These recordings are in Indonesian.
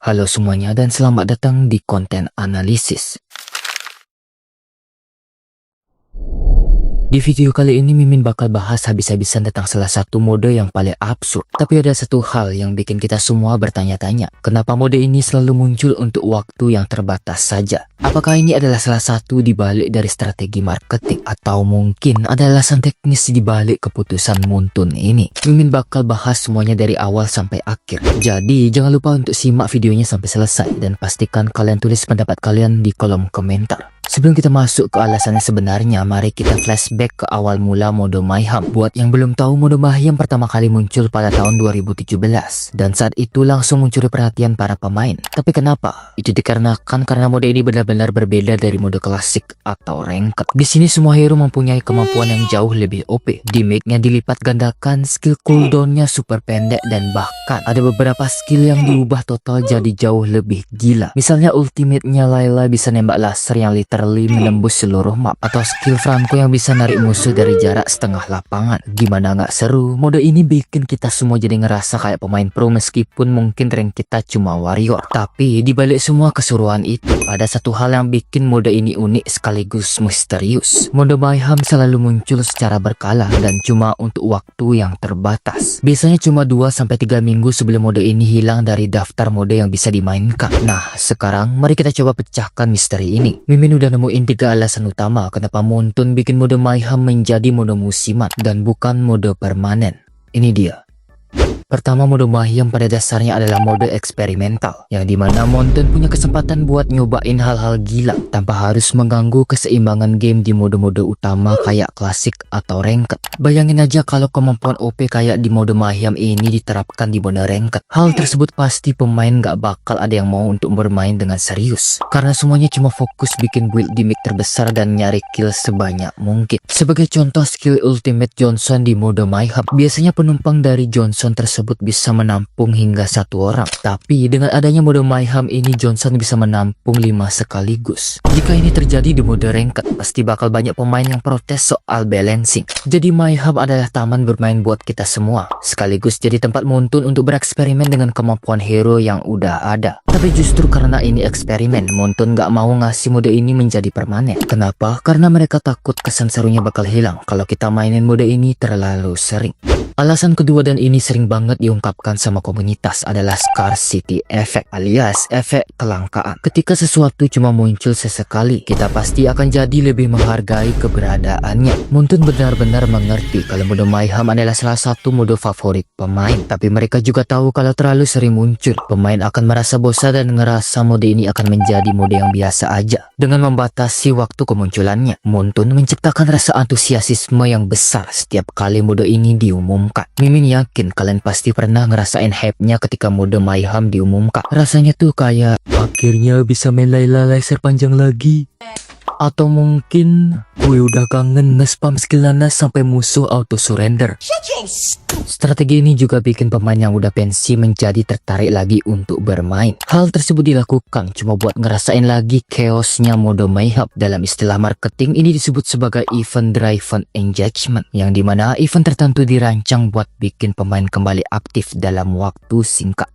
Halo semuanya dan selamat datang di konten analisis. Di video kali ini Mimin bakal bahas habis-habisan tentang salah satu mode yang paling absurd. Tapi ada satu hal yang bikin kita semua bertanya-tanya. Kenapa mode ini selalu muncul untuk waktu yang terbatas saja? Apakah ini adalah salah satu dibalik dari strategi marketing? Atau mungkin ada alasan teknis dibalik keputusan Moonton ini? Mimin bakal bahas semuanya dari awal sampai akhir. Jadi jangan lupa untuk simak videonya sampai selesai. Dan pastikan kalian tulis pendapat kalian di kolom komentar. Sebelum kita masuk ke alasannya sebenarnya, mari kita flashback ke awal mula mode Mayhem. Buat yang belum tahu, mode Mayhem pertama kali muncul pada tahun 2017 dan saat itu langsung mencuri perhatian para pemain. Tapi kenapa? Itu dikarenakan karena mode ini benar-benar berbeda dari mode klasik atau ranked. Di sini semua hero mempunyai kemampuan yang jauh lebih OP. Damage-nya dilipat gandakan, skill cooldown-nya super pendek dan bahkan ada beberapa skill yang diubah total jadi jauh lebih gila. Misalnya ultimate-nya Layla bisa nembak laser yang literally menembus seluruh map, atau skill Franco yang bisa narik musuh dari jarak setengah lapangan. Gimana nggak seru? Mode ini bikin kita semua jadi ngerasa kayak pemain pro meskipun mungkin rank kita cuma warrior. Tapi dibalik semua keseruan itu, ada satu hal yang bikin mode ini unik sekaligus misterius. Mode Mayhem selalu muncul secara berkala dan cuma untuk waktu yang terbatas. Biasanya cuma 2-3 minggu sebelum mode ini hilang dari daftar mode yang bisa dimainkan. Nah, sekarang mari kita coba pecahkan misteri ini. Mimin udah nemuin 3 alasan utama kenapa Moonton bikin mode Mayhem menjadi mode musiman dan bukan mode permanen. Ini dia. Pertama, mode Mayhem pada dasarnya adalah mode eksperimental, yang dimana Moonton punya kesempatan buat nyobain hal-hal gila tanpa harus mengganggu keseimbangan game di mode-mode utama kayak klasik atau ranked. Bayangin aja kalau kemampuan OP kayak di mode Mayhem ini diterapkan di mode ranked. Hal tersebut pasti pemain gak bakal ada yang mau untuk bermain dengan serius, karena semuanya cuma fokus bikin build gimmick terbesar dan nyari kill sebanyak mungkin. Sebagai contoh, skill ultimate Johnson di mode Mayhem, biasanya penumpang dari Johnson tersebut bisa menampung hingga 1 orang. Tapi dengan adanya mode Mayhem ini, Johnson bisa menampung 5 sekaligus. Jika ini terjadi di mode ranked, pasti bakal banyak pemain yang protes soal balancing. Jadi Mayhem adalah taman bermain buat kita semua, sekaligus jadi tempat Moonton untuk bereksperimen dengan kemampuan hero yang udah ada. Tapi justru karena ini eksperimen, Moonton gak mau ngasih mode ini menjadi permanen. Kenapa? Karena mereka takut kesan serunya bakal hilang kalau kita mainin mode ini terlalu sering. Alasan kedua, dan ini sering banget diungkapkan sama komunitas, adalah scarcity effect alias efek kelangkaan. Ketika sesuatu cuma muncul sesekali, kita pasti akan jadi lebih menghargai keberadaannya. Moonton benar-benar mengerti kalau mode Mayhem adalah salah satu mode favorit pemain. Tapi mereka juga tahu kalau terlalu sering muncul, pemain akan merasa bosan dan ngerasa mode ini akan menjadi mode yang biasa aja. Dengan membatasi waktu kemunculannya, Moonton menciptakan rasa antusiasisme yang besar setiap kali mode ini diumumkan. Mimin yakin kalian pasti pernah ngerasain hype-nya ketika mode Mayhem diumumkan. Rasanya tuh kayak akhirnya bisa main Layla laser panjang lagi. Atau mungkin gue udah kangen nge-spam skill nanas sampai musuh auto surrender. Strategi ini juga bikin pemain yang udah pensi menjadi tertarik lagi untuk bermain. Hal tersebut dilakukan cuma buat ngerasain lagi chaosnya mode Mayhem. Dalam istilah marketing ini disebut sebagai event driven engagement, yang dimana event tertentu dirancang buat bikin pemain kembali aktif dalam waktu singkat.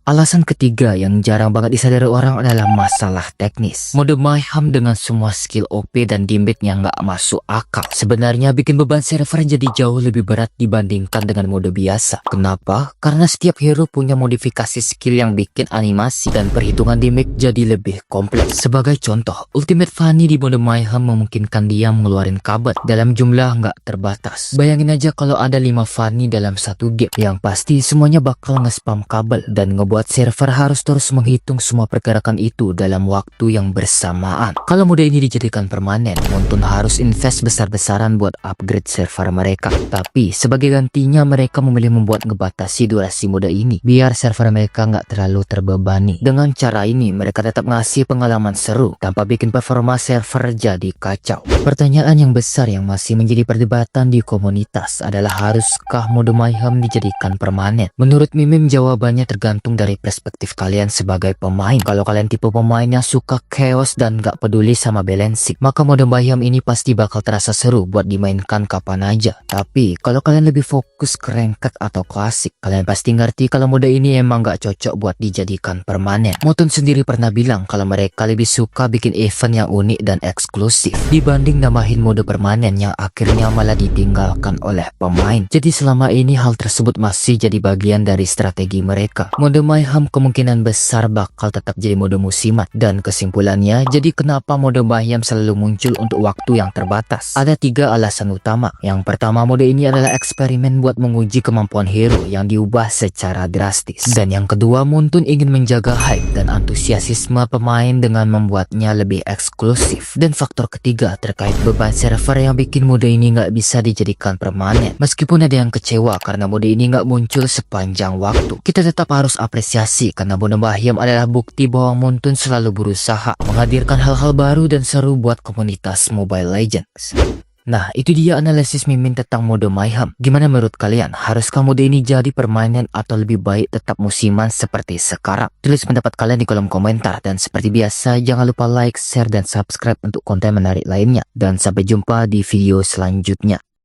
Alasan ketiga yang jarang banget disadari orang adalah masalah teknis. Mode Mayhem dengan semua skill OP dan damage yang gak masuk akal sebenarnya bikin beban server jadi jauh lebih berat dibandingkan dengan mode biasa. Kenapa? Karena setiap hero punya modifikasi skill yang bikin animasi dan perhitungan damage jadi lebih kompleks. Sebagai contoh, ultimate Fanny di mode Mayhem memungkinkan dia mengeluarin kabel dalam jumlah gak terbatas. Bayangin aja kalau ada 5 Fanny dalam satu game, yang pasti semuanya bakal nge-spam kabel dan buat server harus terus menghitung semua pergerakan itu dalam waktu yang bersamaan. Kalau mode ini dijadikan permanen, Moonton harus invest besar-besaran buat upgrade server mereka. Tapi sebagai gantinya mereka memilih membuat ngebatasi durasi mode ini biar server mereka nggak terlalu terbebani. Dengan cara ini mereka tetap ngasih pengalaman seru tanpa bikin performa server jadi kacau. Pertanyaan yang besar yang masih menjadi perdebatan di komunitas adalah, haruskah mode Mayhem dijadikan permanen? Menurut Mimin, jawabannya tergantung dari dari perspektif kalian sebagai pemain. Kalau kalian tipe pemain yang suka chaos dan gak peduli sama balancing, maka mode Bayam ini pasti bakal terasa seru buat dimainkan kapan aja. Tapi kalau kalian lebih fokus ke ranked atau klasik, kalian pasti ngerti kalau mode ini emang gak cocok buat dijadikan permanen. Motun sendiri pernah bilang kalau mereka lebih suka bikin event yang unik dan eksklusif dibanding nambahin mode permanen yang akhirnya malah ditinggalkan oleh pemain. Jadi selama ini hal tersebut masih jadi bagian dari strategi mereka. Mode Mayhem kemungkinan besar bakal tetap jadi mode musiman. Dan kesimpulannya, jadi kenapa mode Mayhem selalu muncul untuk waktu yang terbatas? Ada 3 alasan utama. Yang pertama, mode ini adalah eksperimen buat menguji kemampuan hero yang diubah secara drastis. Dan yang kedua, Montun ingin menjaga hype dan antusiasisme pemain dengan membuatnya lebih eksklusif. Dan faktor ketiga terkait beban server yang bikin mode ini nggak bisa dijadikan permanen. Meskipun ada yang kecewa karena mode ini nggak muncul sepanjang waktu, kita tetap harus apresiasi karena mode Mayhem adalah bukti bahwa Montun selalu berusaha menghadirkan hal-hal baru dan seru buat komunitas Mobile Legends. Nah, itu dia analisis Mimin tentang mode Mayhem. Gimana menurut kalian? Haruskah mode ini jadi permainan atau lebih baik tetap musiman seperti sekarang? Tulis pendapat kalian di kolom komentar. Dan seperti biasa, jangan lupa like, share, dan subscribe untuk konten menarik lainnya. Dan sampai jumpa di video selanjutnya.